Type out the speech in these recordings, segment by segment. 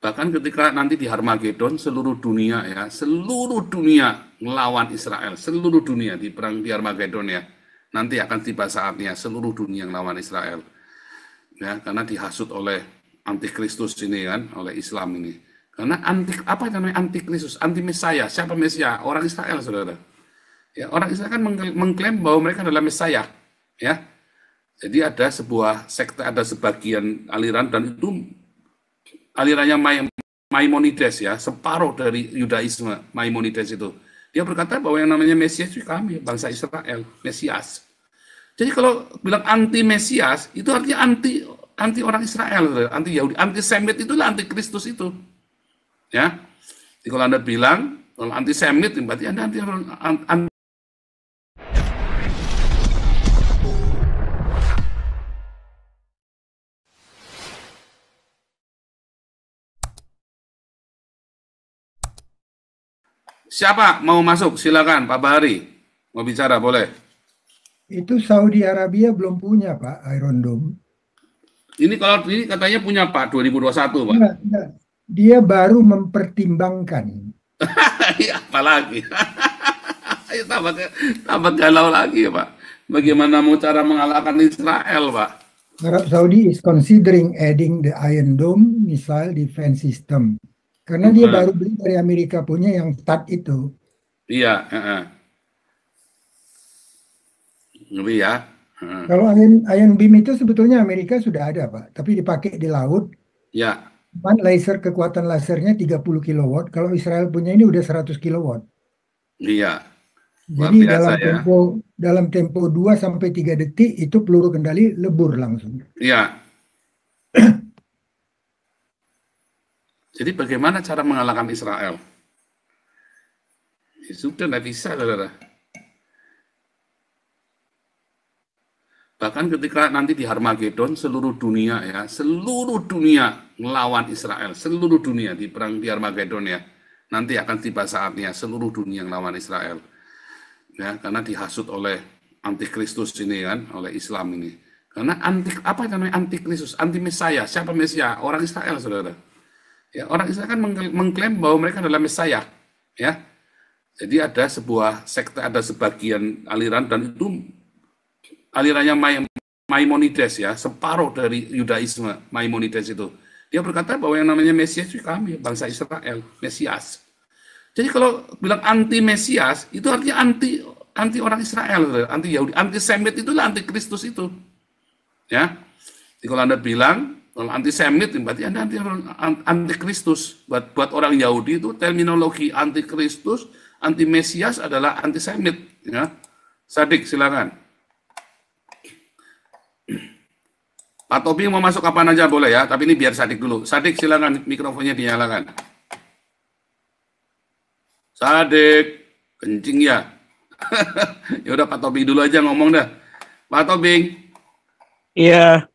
Bahkan ketika nanti di Harmagedon seluruh dunia ya, seluruh dunia melawan Israel, seluruh dunia di perang di Harmagedon ya. Nanti akan tiba saatnya seluruh dunia melawan Israel. Ya, karena dihasut oleh antikristus ini kan, oleh Islam ini. Karena apa namanya antikristus, anti Mesaya. Siapa Mesia? Orang Israel, Saudara. Ya, orang Israel kan mengklaim bahwa mereka adalah Mesaya, ya. Jadi ada sebuah sekte, ada sebagian aliran dan itu alirannya Maimonides ya, separuh dari Yudaisme Maimonides itu. Dia berkata bahwa yang namanya Mesias itu kami, bangsa Israel, Mesias. Jadi kalau bilang anti Mesias, itu artinya anti anti orang Israel, anti Yahudi, anti Semit itulah anti Kristus itu. Ya. Jadi kalau Anda bilang kalau anti Semit berarti Anda anti Siapa mau masuk? Silakan, Pak Bahari. Mau bicara, boleh. Itu Saudi Arabia belum punya, Pak, Iron Dome. Ini kalau ini katanya punya Pak 2021, Pak. Enggak. Dia baru mempertimbangkan. Apalagi. Ayo tambah galau lagi ya, Pak. Bagaimana mau cara mengalahkan Israel, Pak? Arab Saudi is considering adding the Iron Dome missile defense system. Karena dia baru beli dari Amerika punya yang THAAD itu. Iya, ngeri ya. Kalau Iron Beam itu sebetulnya Amerika sudah ada, Pak. Tapi dipakai di laut. Ya, Kekuatan lasernya 30 kilowatt. Kalau Israel punya ini udah 100 kilowatt. iya. Luar Jadi biasa ya. dalam tempo 2 sampai 3 detik itu peluru kendali lebur langsung. Iya. Jadi bagaimana cara mengalahkan Israel? Ya sudah, nggak bisa, saudara. Bahkan ketika nanti di Harmagedon seluruh dunia ya, seluruh dunia melawan Israel, seluruh dunia di perang di Harmagedon ya. Nanti akan tiba saatnya seluruh dunia melawan Israel. Ya, karena dihasut oleh antikristus ini kan, oleh Islam ini. Karena apa namanya antikristus, anti Mesaya. Siapa Mesia? Orang Israel, Saudara. Ya, orang Israel kan mengklaim bahwa mereka adalah Mesaya, ya. Jadi ada sebuah sekte, ada sebagian aliran dan itu alirannya Maimonides ya, separuh dari Yudaisme Maimonides itu. Dia berkata bahwa yang namanya Mesias itu kami, bangsa Israel, Mesias. Jadi kalau bilang anti Mesias, itu artinya anti orang Israel, anti Yahudi, anti Semit itulah anti Kristus itu. Ya. Jadi kalau Anda bilang kalau anti Semit berarti Anda anti Kristus. Buat orang Yahudi itu terminologi anti Kristus, anti Mesias adalah anti Semit, ya. Sadik silakan. Pak Tobi mau masuk kapan aja boleh ya, tapi ini biar Sadik dulu. Sadik silakan, mikrofonnya dinyalakan. Sadik, kencing ya. Ya udah Pak Tobing dulu aja ngomong dah. Pak Tobing. Iya.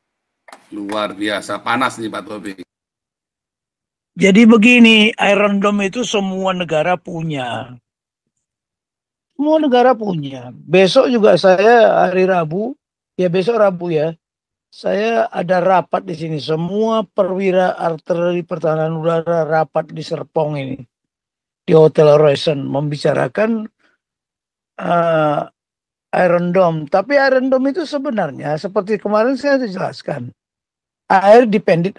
Luar biasa, panas nih Pak Tobing. Jadi begini, Iron Dome itu semua negara punya. Semua negara punya. Besok juga saya hari Rabu, ya besok Rabu ya, saya ada rapat di sini. Semua perwira artileri pertahanan udara rapat di Serpong ini. Di Hotel Horizon membicarakan Iron Dome. Tapi Iron Dome itu sebenarnya seperti kemarin saya jelaskan. Air dependent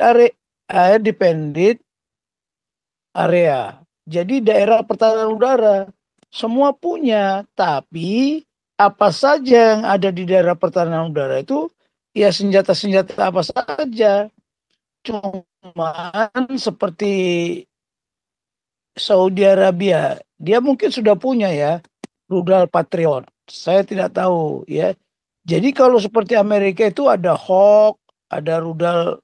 area. Jadi daerah pertahanan udara semua punya, tapi apa saja yang ada di daerah pertahanan udara itu ya senjata-senjata apa saja. Cuman seperti Saudi Arabia, dia mungkin sudah punya ya rudal Patriot. Saya tidak tahu ya. Jadi kalau seperti Amerika itu ada Hawk, ada rudal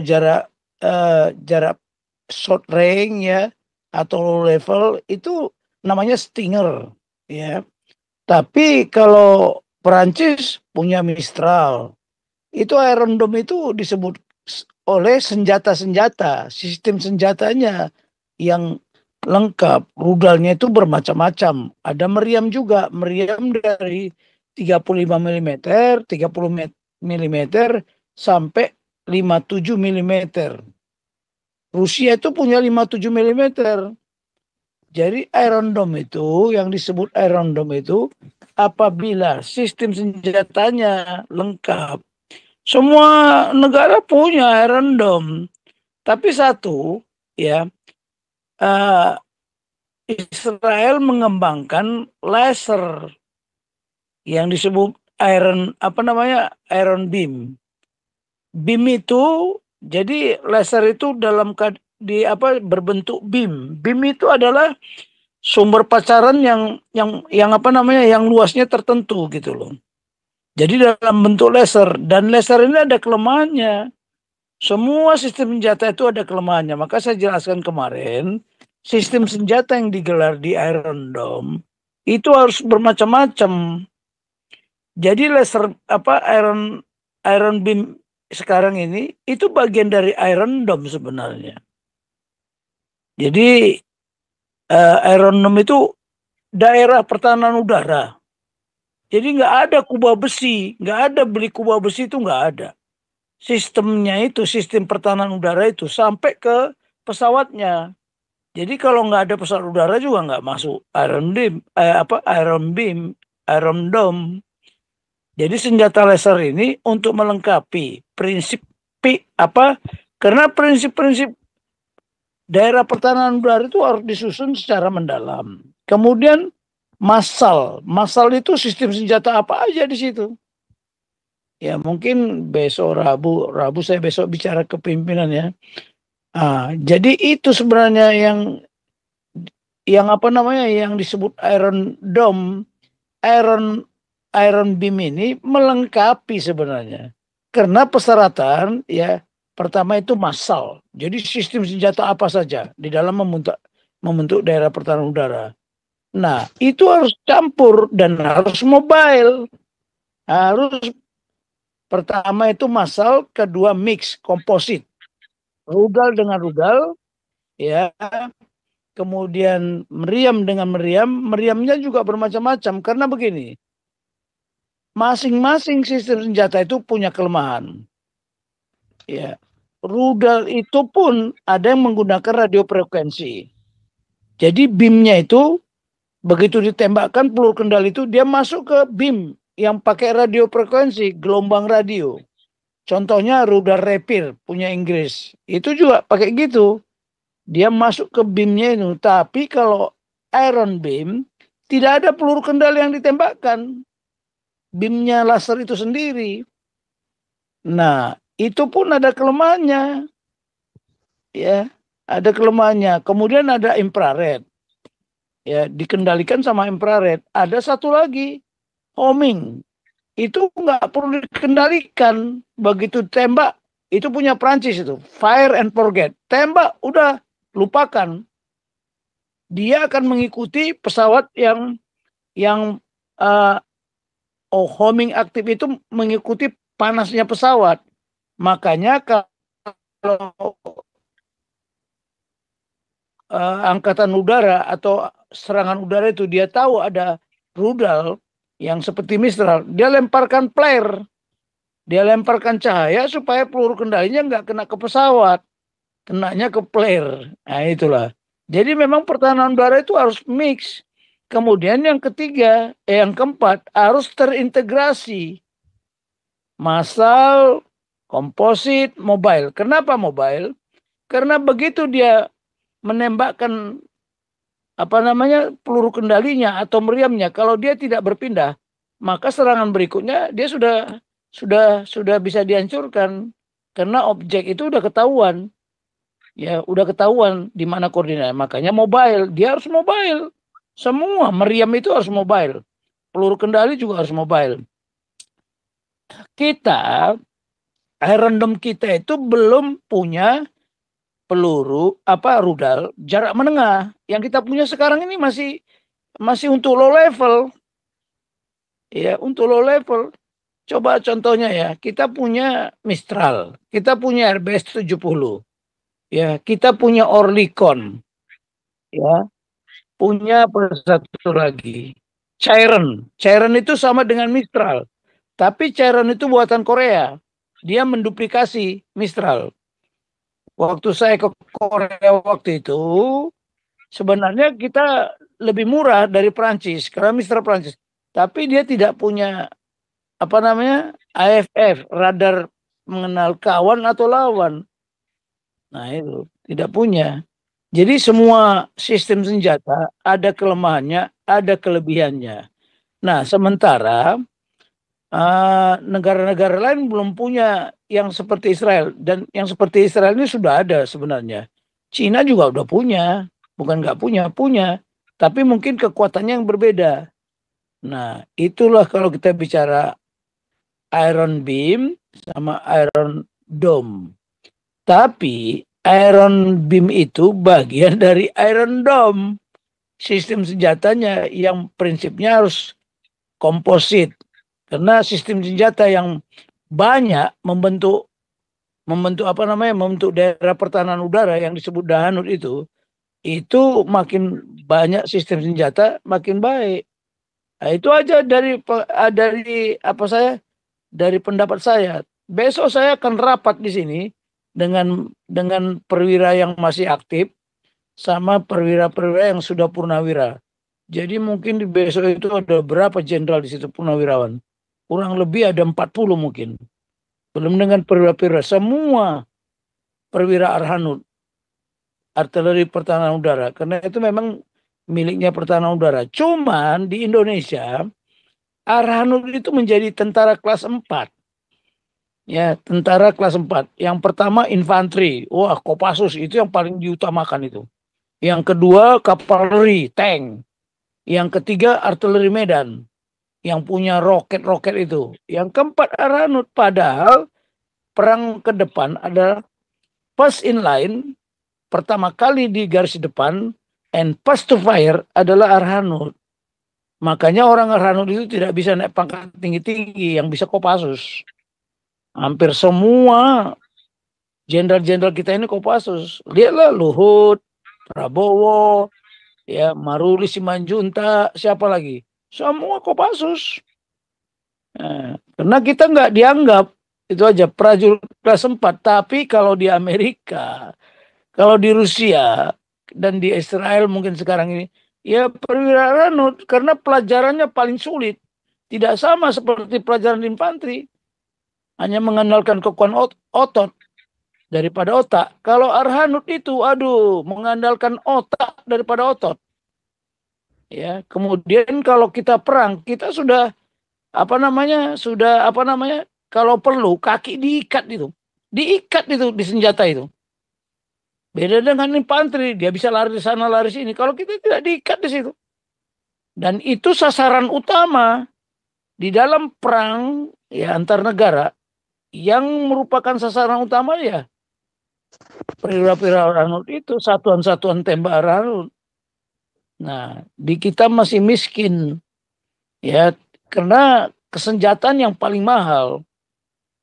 jarak short range ya atau low level itu namanya Stinger ya. Tapi kalau Perancis punya Mistral. Itu Iron Dome itu disebut oleh senjata-senjata, sistem senjatanya yang lengkap, rudalnya itu bermacam-macam. Ada meriam juga, meriam dari 35 mm, 30 mm sampai 57 mm. Rusia itu punya 57 mm. Jadi Iron Dome itu, yang disebut Iron Dome itu, apabila sistem senjatanya lengkap, semua negara punya Iron Dome. Tapi satu, ya, Israel mengembangkan laser yang disebut Iron Beam. Beam itu, jadi laser itu berbentuk beam. Beam itu adalah sumber pacaran yang luasnya tertentu gitu loh. Jadi dalam bentuk laser, dan laser ini ada kelemahannya. Semua sistem senjata itu ada kelemahannya. Maka saya jelaskan kemarin, sistem senjata yang digelar di Iron Dome itu harus bermacam-macam. Jadi laser Iron Beam sekarang ini itu bagian dari Iron Dome sebenarnya. Jadi Iron Dome itu daerah pertahanan udara. Jadi nggak ada kubah besi, nggak ada beli kubah besi itu nggak ada. Sistemnya itu, sistem pertahanan udara itu sampai ke pesawatnya. Jadi kalau nggak ada pesawat udara juga nggak masuk Iron Beam, Iron Dome. Jadi senjata laser ini untuk melengkapi karena prinsip-prinsip daerah pertahanan udara itu harus disusun secara mendalam. Kemudian massal itu sistem senjata apa aja di situ. Ya mungkin besok Rabu saya besok bicara kepimpinan ya. Jadi itu sebenarnya yang disebut Iron Dome, Iron Beam ini melengkapi sebenarnya. Karena persyaratan ya pertama itu massal. Jadi sistem senjata apa saja di dalam membentuk daerah pertahanan udara. Nah, itu harus campur dan harus mobile. Pertama itu massal, kedua mix, komposit. Rudal dengan rudal, ya. Kemudian meriam dengan meriam. Meriamnya juga bermacam-macam. Karena begini, masing-masing sistem senjata itu punya kelemahan. Ya. Rudal itu pun ada yang menggunakan radio frekuensi. Jadi beamnya itu, begitu ditembakkan peluru kendali itu, dia masuk ke beam yang pakai radio frekuensi, gelombang radio. Contohnya rudal Rapier punya Inggris. Itu juga pakai gitu. Dia masuk ke beamnya itu. Tapi kalau Iron Beam, tidak ada peluru kendali yang ditembakkan. Beamnya laser itu sendiri. Nah, itu pun ada kelemahannya. Ya, ada kelemahannya. Kemudian ada infrared. Ya, dikendalikan sama infrared. Ada satu lagi, homing. Itu nggak perlu dikendalikan. Begitu tembak, itu punya Prancis itu. Fire and forget. Tembak, udah lupakan. Dia akan mengikuti pesawat yang homing aktif itu mengikuti panasnya pesawat. Makanya kalau angkatan udara atau serangan udara itu dia tahu ada rudal yang seperti Mistral, dia lemparkan flare, dia lemparkan cahaya supaya peluru kendalinya nggak kena ke pesawat, kenanya ke flare. Nah itulah. Jadi memang pertahanan udara itu harus mix. Kemudian yang keempat harus terintegrasi. Massal, komposit, mobile. Kenapa mobile? Karena begitu dia menembakkan peluru kendalinya atau meriamnya, kalau dia tidak berpindah, maka serangan berikutnya dia sudah bisa dihancurkan karena objek itu udah ketahuan. Ya, udah ketahuan di mana koordinatnya. Makanya mobile, dia harus mobile. Semua meriam itu harus mobile. Peluru kendali juga harus mobile. Iron Dome kita itu belum punya peluru rudal jarak menengah. Yang kita punya sekarang ini masih untuk low level. Ya, untuk low level. Coba contohnya ya, kita punya Mistral, kita punya RBS 70. Ya, kita punya Oerlikon. Ya. Punya satu lagi. Chiron. Chiron itu sama dengan Mistral. Tapi Chiron itu buatan Korea. Dia menduplikasi Mistral. Waktu saya ke Korea waktu itu sebenarnya kita lebih murah dari Prancis karena Mister Prancis. Tapi dia tidak punya apa namanya AFF, radar mengenal kawan atau lawan. Nah itu tidak punya. Jadi semua sistem senjata ada kelemahannya, ada kelebihannya. Nah sementara negara-negara lain belum punya yang seperti Israel, dan yang seperti Israel ini sudah ada sebenarnya. Cina juga udah punya, bukan nggak punya, punya, tapi mungkin kekuatannya yang berbeda. Nah, itulah kalau kita bicara Iron Beam sama Iron Dome. Tapi Iron Beam itu bagian dari Iron Dome. Sistem senjatanya yang prinsipnya harus komposit. Karena sistem senjata yang banyak membentuk apa namanya, membentuk daerah pertahanan udara yang disebut Dahanut itu makin banyak sistem senjata makin baik. Nah, itu aja dari apa dari pendapat saya. Besok saya akan rapat di sini dengan perwira yang masih aktif sama perwira-perwira yang sudah purnawira. Jadi mungkin di besok itu ada berapa jenderal di situ purnawirawan? Kurang lebih ada 40 mungkin. Belum dengan perwira-perwira. Semua perwira Arhanud, artileri pertahanan udara. Karena itu memang miliknya pertahanan udara. Cuman di Indonesia, Arhanud itu menjadi tentara kelas 4. Ya, tentara kelas 4. Yang pertama infanteri. Wah, Kopassus itu yang paling diutamakan itu. Yang kedua kavaleri, tank. Yang ketiga artileri medan. Yang punya roket-roket itu. Yang keempat Arhanud. Padahal perang ke depan adalah first in line, pertama kali di garis depan, and first to fire adalah Arhanud. Makanya orang Arhanud itu tidak bisa naik pangkat tinggi-tinggi, yang bisa Kopassus. Hampir semua jenderal-jenderal kita ini Kopassus. Lihatlah Luhut, Prabowo, ya Maruli Simanjunta, siapa lagi? Semua Kopassus. Nah, karena kita nggak dianggap, itu aja prajurit kelas 4. Tapi kalau di Amerika, kalau di Rusia, dan di Israel mungkin sekarang ini, ya perwira Arhanud, karena pelajarannya paling sulit. Tidak sama seperti pelajaran infanteri. Hanya mengandalkan kekuatan otot daripada otak. Kalau Arhanud itu, aduh, mengandalkan otak daripada otot. Ya, kemudian kalau kita perang, kita sudah kalau perlu kaki diikat itu di senjata itu. Beda dengan infanteri, dia bisa lari di sana lari sini. Kalau kita tidak diikat di situ. Dan itu sasaran utama di dalam perang ya antar negara, yang merupakan sasaran utama ya perwira-perwira Arhanud itu, satuan-satuan tembak Arhanud. Nah, di kita masih miskin ya, karena kesenjataan yang paling mahal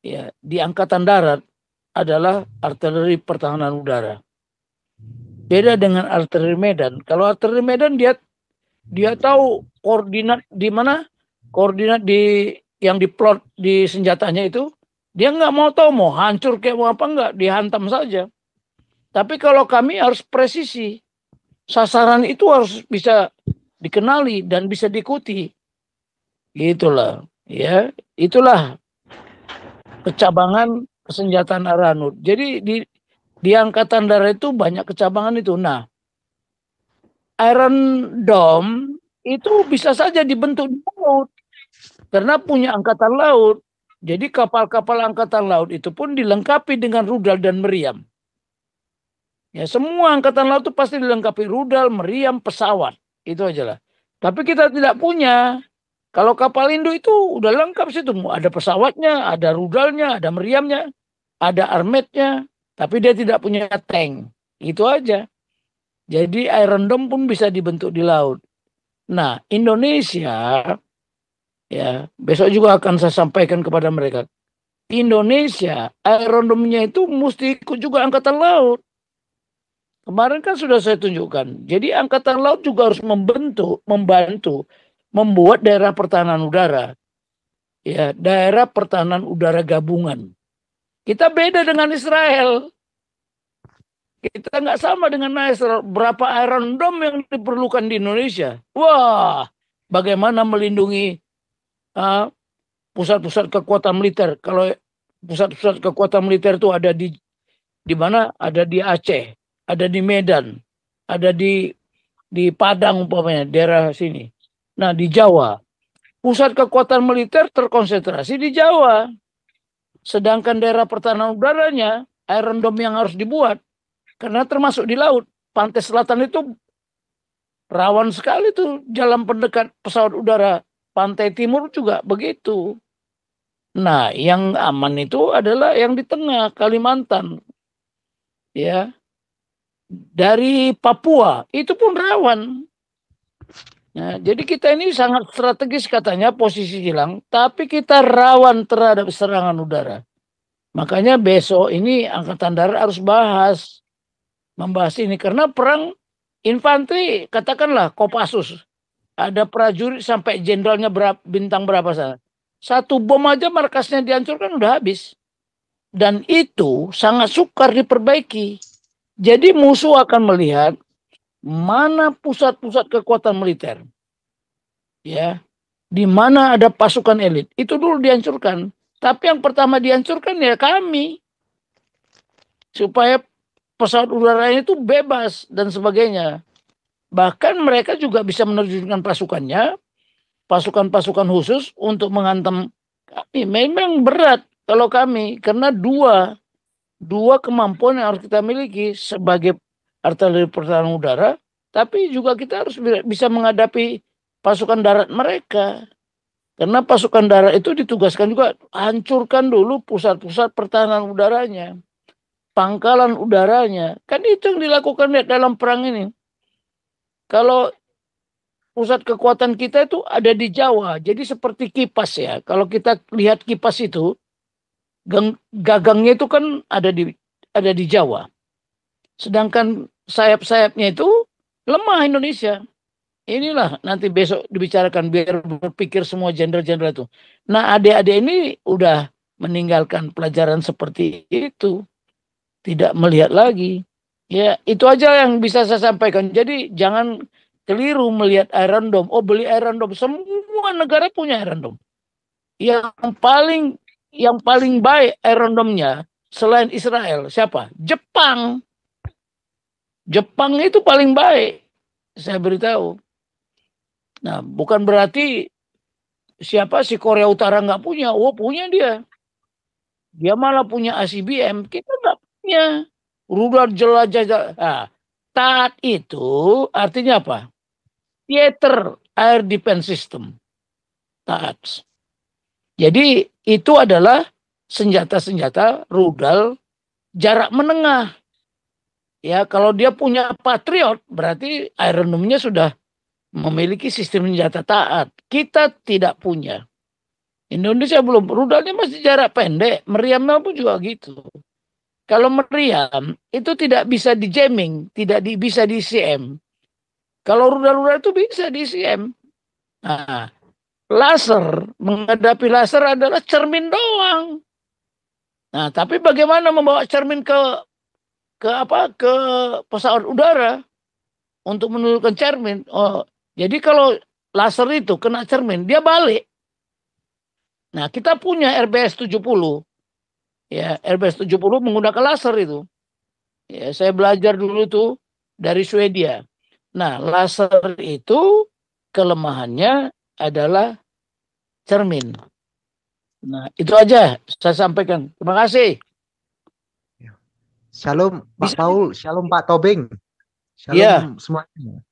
ya di angkatan darat adalah artileri pertahanan udara. Beda dengan artileri medan. Kalau artileri medan dia tahu koordinat di mana, koordinat yang diplot di senjatanya itu, dia nggak mau tahu mau hancur kayak mau apa, nggak, dihantam saja. Tapi kalau kami harus presisi, sasaran itu harus bisa dikenali dan bisa diikuti. Itulah, ya, itulah kecabangan kesenjataan Arhanud. Jadi di angkatan darat itu banyak kecabangan itu. Nah, Iron Dome itu bisa saja dibentuk di laut karena punya angkatan laut. Jadi kapal-kapal angkatan laut itu pun dilengkapi dengan rudal dan meriam. Ya, semua angkatan laut itu pasti dilengkapi rudal, meriam, pesawat. Itu aja lah. Tapi kita tidak punya. Kalau kapal Indo itu udah lengkap situ. Ada pesawatnya, ada rudalnya, ada meriamnya, ada armetnya. Tapi dia tidak punya tank. Itu aja. Jadi Iron Dome pun bisa dibentuk di laut. Nah, Indonesia, ya besok juga akan saya sampaikan kepada mereka. Indonesia, Iron Dome-nya itu mesti ikut juga angkatan laut. Kemarin kan sudah saya tunjukkan. Jadi angkatan laut juga harus membantu membuat daerah pertahanan udara. Ya, daerah pertahanan udara gabungan. Kita beda dengan Israel. Kita nggak sama dengan Israel. Berapa Iron Dome yang diperlukan di Indonesia? Wah, bagaimana melindungi pusat-pusat kekuatan militer? Kalau pusat-pusat kekuatan militer itu ada di mana? Ada di Aceh, ada di Medan, ada di Padang umpamanya, daerah sini. Nah, di Jawa, pusat kekuatan militer terkonsentrasi di Jawa. Sedangkan daerah pertahanan udaranya, Iron Dome yang harus dibuat, karena termasuk di laut. Pantai Selatan itu rawan sekali tuh jalan pendekat pesawat udara. Pantai Timur juga begitu. Nah, yang aman itu adalah yang di tengah, Kalimantan. Ya, dari Papua itu pun rawan. Nah, jadi kita ini sangat strategis katanya posisi hilang, tapi kita rawan terhadap serangan udara. Makanya besok ini Angkatan Darat harus membahas ini, karena perang infanteri, katakanlah Kopassus, ada prajurit sampai jenderalnya bintang berapa sana. Satu bom aja markasnya dihancurkan udah habis. Dan itu sangat sukar diperbaiki. Jadi musuh akan melihat mana pusat-pusat kekuatan militer, ya, di mana ada pasukan elit, itu dulu dihancurkan. Tapi yang pertama dihancurkan ya kami, supaya pesawat udaranya itu bebas dan sebagainya. Bahkan mereka juga bisa menerjunkan pasukannya, pasukan-pasukan khusus untuk menghantam kami. Memang berat kalau kami, karena dua kemampuan yang harus kita miliki sebagai artileri pertahanan udara, tapi juga kita harus bisa menghadapi pasukan darat mereka. Karena pasukan darat itu ditugaskan juga hancurkan dulu pusat-pusat pertahanan udaranya, pangkalan udaranya. Kan itu yang dilakukan dalam perang ini. Kalau pusat kekuatan kita itu ada di Jawa, jadi seperti kipas ya. Kalau kita lihat kipas itu, gagangnya itu kan ada di Jawa. Sedangkan sayap-sayapnya itu lemah Indonesia. Inilah nanti besok dibicarakan biar berpikir semua jenderal-jenderal itu. Nah, adik-adik ini udah meninggalkan pelajaran seperti itu. Tidak melihat lagi. Ya, itu aja yang bisa saya sampaikan. Jadi jangan keliru melihat Iron Dome. Oh, beli Iron Dome. Semua negara punya Iron Dome. Yang paling baik Iron Dome-nya selain Israel siapa? Jepang. Jepang itu paling baik. Saya beritahu. Nah, bukan berarti siapa si Korea Utara nggak punya. Oh, punya dia. Dia malah punya ICBM. Kita nggak punya. Rudal jelajah. Nah, TAAT itu artinya apa? Theater Air Defense System. TAAT. Jadi itu adalah senjata-senjata rudal jarak menengah. Ya, kalau dia punya Patriot, berarti Iron Dome-nya sudah memiliki sistem senjata TAAT. Kita tidak punya. Indonesia belum. Rudalnya masih jarak pendek. Meriamnya pun juga gitu. Kalau meriam itu tidak bisa di jamming, tidak bisa di CM. Kalau rudal-rudal itu bisa di CM. Nah, laser, menghadapi laser adalah cermin doang. Nah, tapi bagaimana membawa cermin ke pesawat udara untuk menurunkan cermin? Oh, jadi kalau laser itu kena cermin, dia balik. Nah, kita punya RBS 70. Ya, RBS 70 menggunakan laser itu. Ya, saya belajar dulu tuh dari Swedia. Nah, laser itu kelemahannya adalah cermin. Nah, itu aja saya sampaikan. Terima kasih. Shalom Pak Bisa- Paul, shalom Pak Tobing. Shalom Ya. semuanya.